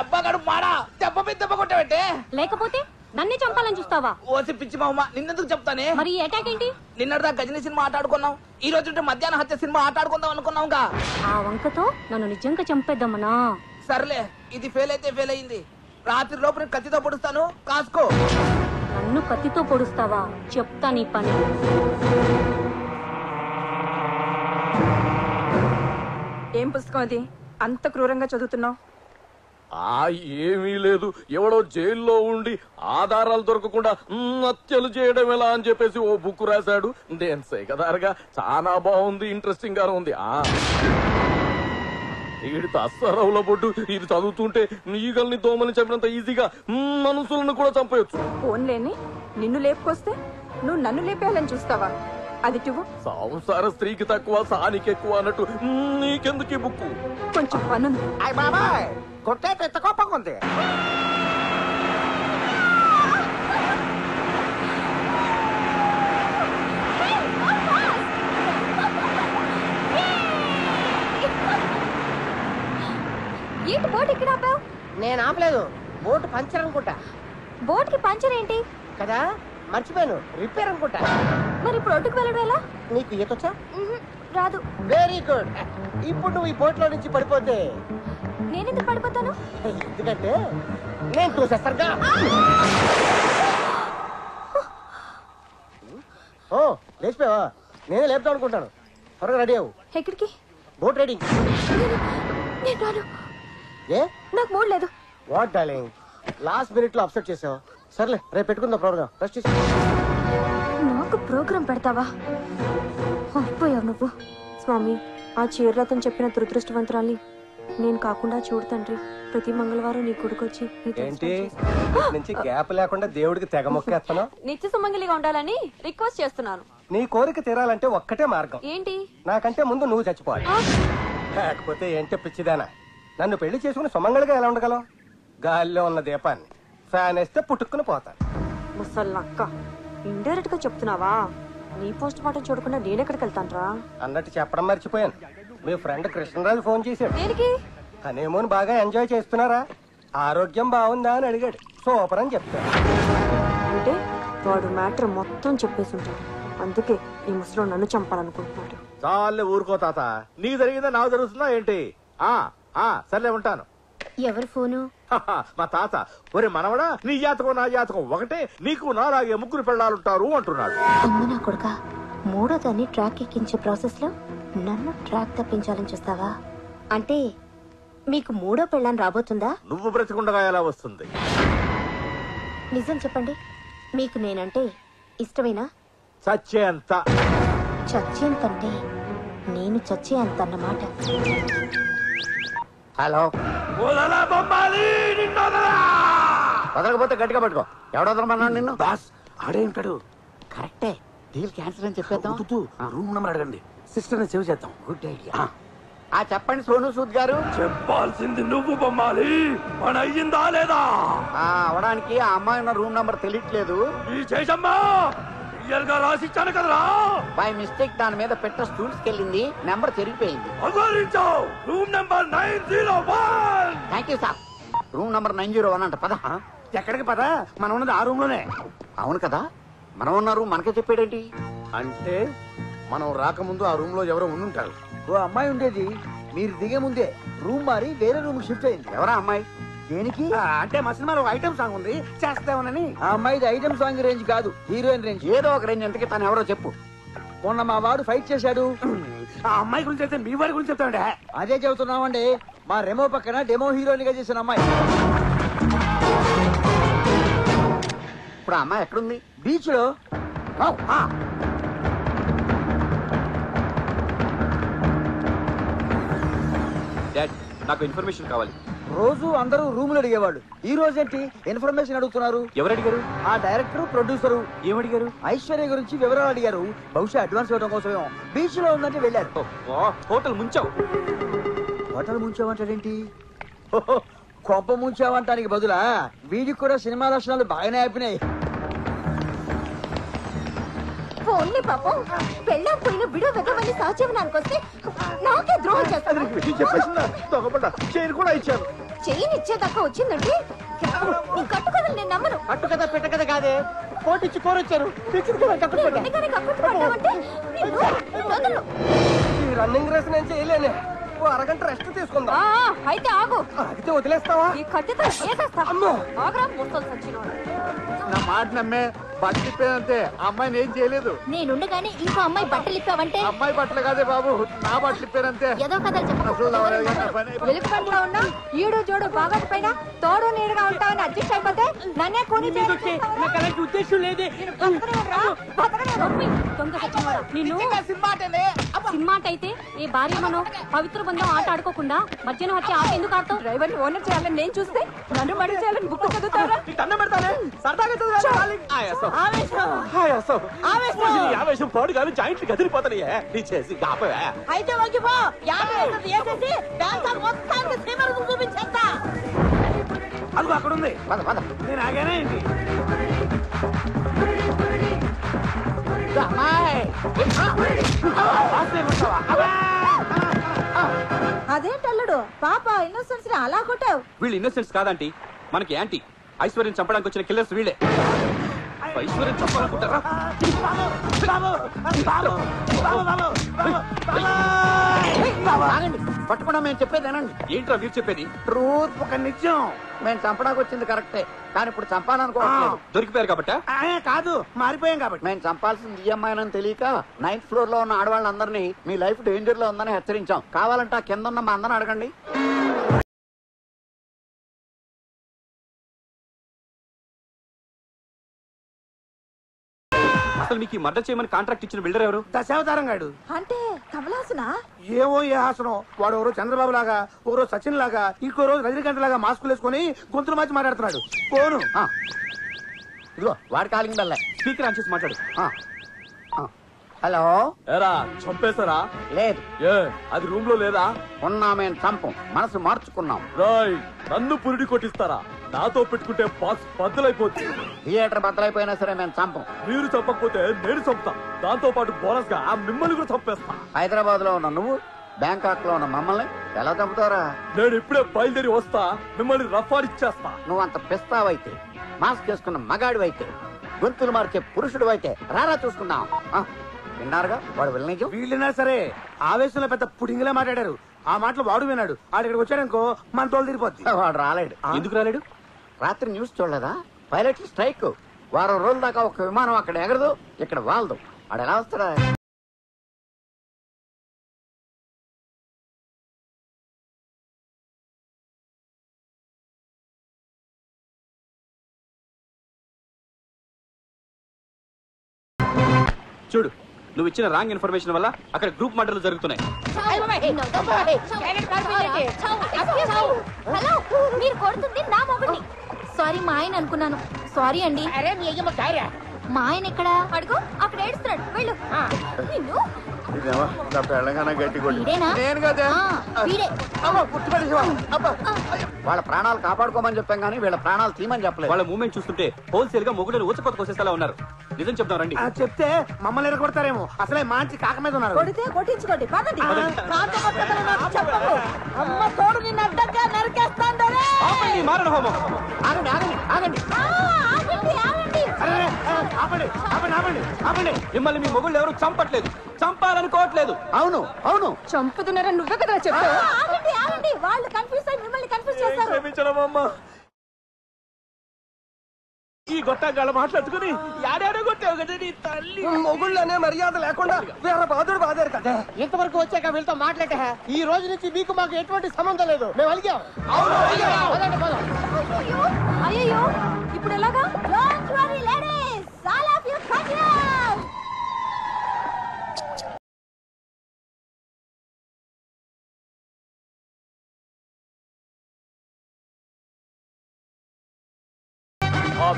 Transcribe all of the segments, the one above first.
అబ్బాగాడు మాడా దెబ్బ మీద దెబ్బ కొట్టావంటే లేకపోతే నన్నే చంపాలని చూస్తావా? ఓసి పిచ్చి మామ నిన్నెందుకు చెప్తానే? మరి ఈ అటాక్ ఏంటి? నిన్నటిదా గజని సినిమా ఆటాడుకున్నాం, ఈ రోజు మధ్యాహ్న హత్య సినిమా ఆటాడుకుందాం అనుకున్నాంగా. ఆ వంకతో నన్ను నిజంగా చంపేద్దామనా? సర్లే, ఇది ఫెయిల్ అయితే ఫెయిల్ అయింది. రాత్రి లోపు నేను కత్తితో పొడుస్తాను, కాసుకో. నన్ను కత్తితో పొడుస్తావా? చెప్తా నీ పని. ఏం పుస్తకం అది అంత క్రూరంగా చదువుతున్నావు? ఏమీ లేదు, ఎవడో జైల్లో ఉండి ఆధారాలు దొరకకుండా హత్యలు చేయడం ఎలా అని చెప్పేసి ఓ బుక్ రాశాడు. నేను సేకదారుగా చాలా బాగుంది, ఇంట్రెస్టింగ్ గా ఉంది. వీడి అస్సరవుల బొడ్డు ఇది చదువుతుంటే ఈగల్ని దోమని చంపినంత ఈజీగా మనుషులను కూడా చంపేయచ్చు. ఫోన్లేని నిన్ను లేపుకొస్తే నువ్వు నన్ను లేపేయాలని చూస్తావా? అది నువ్వు సంసార స్త్రీకి తక్కువ సానికి ఎక్కువ అన్నట్టు నీకెందుకు ఈ బుక్కు? కొంచెం పనుంది. కొట్టేట ఎంత కోపంగా ఉంది. ఏంటి బోట్ ఇక్కడ ఆపావు? నేను ఆపలేదు, బోటు పంచర్ అనుకుంటా. బోట్ కి పంచర్ ఏంటి కదా, మర్చిపోయాను, రిపేర్ అనుకుంటా. మరి ఇప్పుడు ఒడ్డుకు వెళ్ళడం ఎలా? నీకు ఈతొచ్చా? రాదు. Very good. ఇప్పుడు నువ్వు ఈ బోట్ లో నుంచి పడిపోతే నేనెందుకు పడిపోతాను? ఎందుకంటే నేను చూసేస్తానుగా. ఓ లేచిపోయావా? నేనే లేపుతాను అనుకుంటాను. త్వరగా రెడీ అవ్వు. ఎక్కడికి? Boat riding. నేను రాను, ఏ నాకు మూడ్ లేదు. వాట్ డార్లింగ్, లాస్ట్ మినిట్ లో అప్సెట్ చేసావు. సర్లే, రేపు పెట్టుకుందాం ప్రోగ్రామ్. రెస్ట్ తీసుకో. నాకు ప్రోగ్రాం పెడతావా? అయిపోయావు నువ్వు. స్వామి, ఆ చీరలతను చెప్పిన దురదృష్టవంతురాలి నేను కాకుండా చూడు తండ్రి. ప్రతి మంగళవారం నీ కొడుకొచ్చి ఏంటి నుంచి గ్యాప్ లేకుండా దేవుడికి తెగ మొక్కేస్తాను. నిత్య సుమంగలిగా ఉండాలని రిక్వెస్ట్ చేస్తున్నాను. నీ కోరిక తీరాలంటే ఒక్కటే మార్గం. ఏంటి? నాకంటే ముందు నువ్వు చచ్చిపోవాలి. లేకపోతే ఏంటో పిచ్చిదానా, నన్ను పెళ్లి చేసుకుని సుమంగళిగా ఎలా ఉండగలవు? గాలిలో ఉన్న దీపాన్ని ఫ్యాన్ వేస్తే పుట్టుకుని పోతాను. ముసల్లక్క, ఇండైరెక్ట్ గా చెప్తున్నావా? నీ పోస్ట్ మార్టం చూడకుండా నేనెక్కడికి వెళ్తాను రా? అన్నట్టు చెప్పడం మర్చిపోయాను, మీ ఫ్రెండ్ కృష్ణరాజు ఫోన్ చేశాడు. దేనికి? హనీమూన్ బాగా ఎంజాయ్ చేస్తున్నారా, ఆరోగ్యం బాగుందా అని అడిగాడు. సూపర్ అని చెప్తాను. అంటే వాడు మ్యాటర్ మొత్తం చెప్పేసి ఉంటాడు, అందుకే ఈ ముసలో నన్ను చంపాలనుకుంటున్నాడు. చాలే ఊరుకో తాత, నీకు జరిగిందా నాకు జరుగుతుందా ఏంటి? సర్లే ఉంటాను. ఎవరు ఫోను? మా తాత, ఒరే మనవడా, నీ జాతకం నా జాతకం ఒకటే, నీకు నాలాగే ముగ్గురు పెళ్ళాలుంటారు అంటున్నాడు. అమ్మ నా కొడుకా, మూడో దాన్ని ట్రాక్ ఎక్కించే ప్రాసెస్ లో నన్ను ట్రాక్ తప్పించాలని చూస్తావా? అంటే మీకు మూడో పెళ్ళాన్ని రాబోతుందా? నువ్వు బ్రతికుండగా ఎలా వస్తుంది? నిజం చెప్పండి, మీకు నేనంటే ఇష్టమేనా? చచ్చేంత. చచ్చేంతంటే నేను చచ్చే అంత అన్నమాట. హలో, వదలకపోతే గట్టిగా పట్టుకో. ఎవడొదలమన్నాడు నిన్ను? బాస్ ఆడే ఉంటాడు. కరెక్టే, డీల్ క్యాన్సిల్ అని చెప్పేద్దాం. రూమ్ నెంబర్ అడగండి, సిస్టర్ ని సేవ్ చేద్దాం. Good idea. చెప్పండి సోను సూద్ గారు. చెప్పాల్సింది నువ్వు బొమ్మాలి, పని అయ్యిందా లేదా? అవడానికి ఆ అమ్మాయి ఉన్న రూమ్ నంబర్ తెలియట్లేదు. ఈ చేసమ్మా క్లియర్ గా రాసిచ్చాను కదరా. బై మిస్టేక్ దాని మీద పెట్ట స్టూల్స్ కెళ్ళింది, నెంబర్ చెరిగిపోయింది. Room number 901. Thank you sir. Room number 901 అంట. పద. ఎక్కడికి పద, మనం ఉన్నది ఆ రూమ్ లోనే. అవును కదా, మనం ఉన్న రూమ్ మనకే చెప్పాడేంటి? అంటే మనం రాకముందు ఆ రూమ్ లో ఎవరో ఉండుంటారు. ఓ అమ్మాయి ఉండేది, మీరు దిగే ముందే రూమ్ మారి వేరే రూమ్ షిఫ్ట్ అయింది. ఎవరా అమ్మాయి? దేనికి? అంటే మా సినిమాలో ఐటమ్ సాంగ్ ఉంది, చేస్తామని. ఆ అమ్మాయిది ఐటమ్ సాంగ్ రేంజ్ కాదు, హీరోయిన్ రేంజ్. ఏదో ఒక రేంజ్. ఎంతకి తను ఎవరో చెప్పు. మొన్న మా వాడు ఫైట్ చేశాడు. ఆ అమ్మాయి గురించి అయితే మీ వారి గురించి చెప్తాండే. అదే చెబుతున్నామండి, మా రెమో పక్కన డెమో హీరోయిన్ గా చేసిన అమ్మాయి. ఇప్పుడు ఆ అమ్మాయి ఎక్కడుంది? బీచ్ లో. నాకు ఇన్ఫర్మేషన్ కావాలి. రోజు అందరూ రూములు అడిగేవాళ్ళు, ఈ రోజేంటి ఇన్ఫర్మేషన్ అడుగుతున్నారు? ఎవరు అడిగారు? ఆ డైరెక్టర్ ప్రొడ్యూసరు. ఏమడిగారు? ఐశ్వర్య గురించి వివరాలు అడిగారు. బహుశా అడ్వాన్స్ ఇవ్వడం కోసమేమో. బీచ్ లో ఉందంటే వెళ్ళారు. హోటల్ ముంచావు. హోటల్ ముంచావంటాడేంటి? కొంప ముంచావంటానికి బదులా వీడికి కూడా సినిమా లక్షణాలు బాగానే ఆపినాయి. ఓన్లీ పాపం పెళ్ళాం పోయిన బిడో వెదవని సహజీవనానికి వస్తే నాకే ద్రోహం చేస్తాను. చెప్పేసిందా? దొంగపడ్డా, చైన్ కూడా ఇచ్చాను. చెయ్యి ఇచ్చేదాకా వచ్చిందంటే నీ కట్టు కథలు నేను నమ్మను. అట్టు కదా పెట్ట కదా కాదే, పోటీచ్చి కోరొచ్చారు. ఉండగానే కక్కుర్తి పడ్డావంటే నిన్ను వదలను. ఈ రన్నింగ్ రేస్ నేను చేయలేనే, ఓ అరగంట రెస్ట్ తీసుకుందాం. అయితే ఆగు. అయితే వదిలేస్తావా? ఈ కట్టెతో ఏసేస్తా. ఆగ్రా మోస్తలు సచ్చినోడు. నా మాట నమ్మే బట్టలు ఇప్పేదంతే, అమ్మాయిని ఏం చేయలేదు. నేనుండగానే ఇంకో అమ్మాయి బట్టలు ఇప్పావంటే అమ్మాయి బట్టలు కాదే బాబు, నా బట్టలు ఇప్పేదంతే. ఏదో కథలు చెప్పు. వెలుగుపంట్లో ఉన్నా ఈడు జోడు బాగా పైన తోడు నీడుగా ఉంటావని అడ్జస్ట్ అయిపోతే నన్నే కొని ఉద్దేశం లేదే. సినిమాట అయితే ఏ భార్య మనం పవిత్ర బంధం ఆట ఆడుకోకుండా మధ్యాహ్నం వచ్చి ఆట ఎందుకు ఆడతాం? డ్రైవర్ ని ఓనర్ చేయాలని నేను చూస్తే నన్ను మర్డర్ చేయాలని బుక్ చదువుతారా? ఆవేశం పాడు కానీ జాయింట్లు కదిలిపోతాయి. నీ చేసి గాపవే. అయితే వంగిపో. చూపించేస్తా. అదిగో అక్కడ ఉంది, నేను ఆగానే ఏంటి? అదేంటల్లుడు పాప ఇన్నోసెన్స్ ని అలా కొట్టావు? వీళ్ళు ఇన్నోసెంట్స్ కాదంటీ, మనకి యాంటీ. ఐశ్వర్యం చంపడానికి వచ్చిన కిల్లర్స్ వీళ్ళే. ఐశ్వర్యం చంపాలనుకుంటారా? పట్టుకున్నా మేము చెప్పేదేనండి. ఏంట్రా మీరు చెప్పేది? ట్రూత్ ఒక నిజం. మేము చంపడానికి వచ్చింది కరెక్టే, కానీ ఇప్పుడు చంపాలనుకోవట్లేదు. దొరికిపోయారు కాబట్టి కాదు, మారిపోయాం కాబట్టి. మేము చంపాల్సింది ఈఎంఐ అని తెలియక 9th floor లో ఉన్న ఆడవాళ్ళందరినీ మీ లైఫ్ డేంజర్ లో ఉందని హెచ్చరించాం. కావాలంటే ఆ కింద ఉన్న మా అందరిని అడగండి. అసలు మీకు మర్డర్ చేయమని కాంట్రాక్ట్ ఇచ్చిన బిల్డర్ ఎవరు? దశావతారం గాడు. అంటే కమలాసనా? ఏమో ఏ హాసనం వాడు. ఎవరో చంద్రబాబు లాగా, ఓ రోజు సచిన్ లాగా, ఇంకో రోజు రజనీకాంత్ లాగా మాస్కులు వేసుకుని గొంతులు మార్చి మాట్లాడుతున్నాడు. పోను ఇదిగో వాడి కాలింగ్ బెల్లే. స్పీకర్ ఆన్ చేసి మాట్లాడు. హలో. ఎరా చంపేశారా? లేదు. ఏ అది రూమ్ లో లేదా? ఉన్నా మేము చంపం, మనసు మార్చుకున్నాం. రాయ్ నన్ను పురిడి కొట్టిస్తారా? నాతో పెట్టుకుంటే బాక్స్ బద్దలైపోతుంది. థియేటర్ బద్దలైపోయినా సరే మేము చంపం. మీరు చంపకపోతే నేను చంపుతా. దాంతో పాటు బోనస్ గా మిమ్మల్ని కూడా చంపేస్తా. హైదరాబాద్ లో ఉన్న నువ్వు, బ్యాంకాక్ లో ఉన్న మమ్మల్ని ఎలా చంపుతారా? నేను ఇప్పుడే బయలుదేరి వస్తా, మిమ్మల్ని రఫాడిచ్చేస్తా. నువ్వు అంత పిస్తావైతే, మాస్క్ వేసుకున్న మగాడివైతే, గొంతులు మార్చే పురుషుడు అయితే రారా చూసుకుందాం. విన్నారుగా వాడు వెళ్ళనిజం. వీళ్ళైనా సరే ఆవేశంలో పెద్ద పుడింగిలా మాట్లాడారు. ఆ మాటలు వాడు విన్నాడు. ఆడు ఇక్కడికి వచ్చాడనుకో మన తోలు తిరిగిపోద్ది. వాడు రాలేడు. ఎందుకు రాలేడు? రాత్రి న్యూస్ చూడలేదా? పైలట్లు స్ట్రైక్. వారం రోజుల దాకా ఒక విమానం అక్కడ ఎగరదు, ఇక్కడ వాళ్దు. వాడు ఎలా వస్తాడా? చూడు, నువ్వు ఇచ్చిన రాంగ్ ఇన్ఫర్మేషన్ వల్ల అక్కడ గ్రూప్ మర్డర్లు జరుగుతున్నాయి. హలో, మీరు కొడుతుంది నా మొగుడిని. సారీ మా ఆయన అనుకున్నాను. సారీ అండి. మా ఆయన ఎక్కడ? అడుగు, అక్కడ ఏడుస్తున్నాడు. వెళ్ళు. నిన్ను గట్టి వీడేనా? నేను కదా. వీడే. వాళ్ళ ప్రాణాలు కాపాడుకోమని చెప్పాం కానీ వీళ్ళ ప్రాణాలు తీయమని చెప్పలేదు. వాళ్ళ మూవ్మెంట్ చూస్తుంటే హోల్సేల్ గా మొగుడని ఊచకొత్త కోసేసేలా ఉన్నారు. నిజం చెప్తాం రండి. చెప్తే మమ్మల్ని ఎరగొడతారేమో. అసలే మంచి కాక మీద ఉన్నారు. కొడితే కొట్టించుకోండి. పదండి. చెప్పకు. అమ్మ తోడు నిన్ను అడ్డంగా నరికేస్తాను. ఆపండి, మారణ హోమం. ఆగండి ఆగండి ఆగండి. మిమ్మల్ని మీ మొగుళ్ళు ఎవరు చంపట్లేదు, చంపాలనుకోవట్లేదు. అవును అవును, చంపుతున్నారని నువ్వే కదా చెప్పావు. ఆగండి, వాళ్ళు కన్ఫ్యూజ్ అయ్యి మిమ్మల్ని కన్ఫ్యూజ్ చేస్తారు. ఈ గొట్టంగాళ్ళ మాట్లాడుకుని యాడాడో కొట్టావు కదా నీ తల్లి. మొగుళ్ళనే మర్యాద లేకుండా వేరే బాధుడు బాధారు కదా. ఇంతవరకు వచ్చాక వీళ్ళతో మాట్లాడే ఈ రోజు నుంచి మీకు మాకు ఎటువంటి సంబంధం లేదు. మేము అలిగాం. అయ్యో, ఇప్పుడు ఎలాగా? Don't worry, ladies. All of you come here.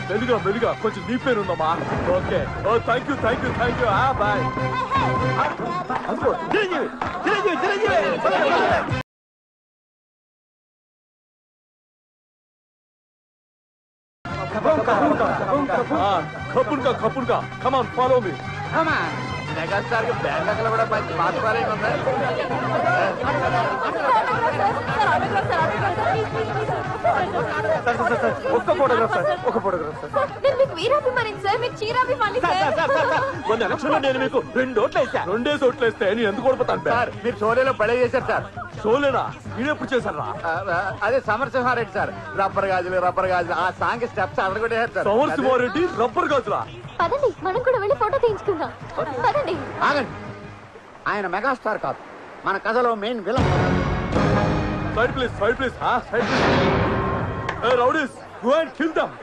మెల్లిగా మెల్లిగా కొంచెం నీ పేరు ఉందమ్మా. Okay, oh thank you thank you thank you. Bye. ఖపున్కా come on follow me. Megastar కి బ్యాంకాక్ లో కూడా మంచి మాట్లాడే ఉంది. Sir, autograph, sir. Please. ఒక్క ఫోటోగ్రాఫ్ సార్, ఒక ఫోటోగ్రాఫ్ సార్. నేను మీకు వీరాభిమానిని సార్, మీకు చీరాభిమాని సార్. మొన్న ఎలక్షన్ లో నేను మీకు 2 ఓట్లు వేసా. 2 ఓట్లు వేస్తే నేను ఎందుకు ఓడిపోతాను బే? సార్ మీరు షోలేలో పడే చేశారు సార్. షోలేనా? నేనెప్పుడు చేశారా? అదే సమరసింహారెడ్డి సార్. రబ్బర్ గాజులు ఆ సాంగ్ స్టెప్స్ అడగొట్టేశారు సార్. సమరసింహారెడ్డి రబ్బర్ గాజులా? పదండి మనం కూడా వెళ్ళి ఫోటో తీయించుకుందాం. పదండి. ఆగండి, ఆయన మెగాస్టార్ కాదు, మన కథలో main villain. Side please, side please, side please. Rowdies, go and kill them.